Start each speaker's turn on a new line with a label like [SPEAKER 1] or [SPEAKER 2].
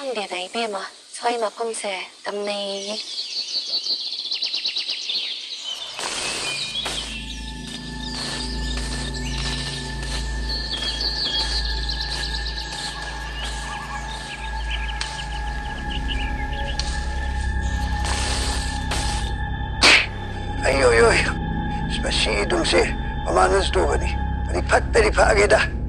[SPEAKER 1] 唱别的一遍嘛，所以嘛碰謝咁你。
[SPEAKER 2] Ay, oy, oy. Spasido si Pamanas to, Panipat, agad ah.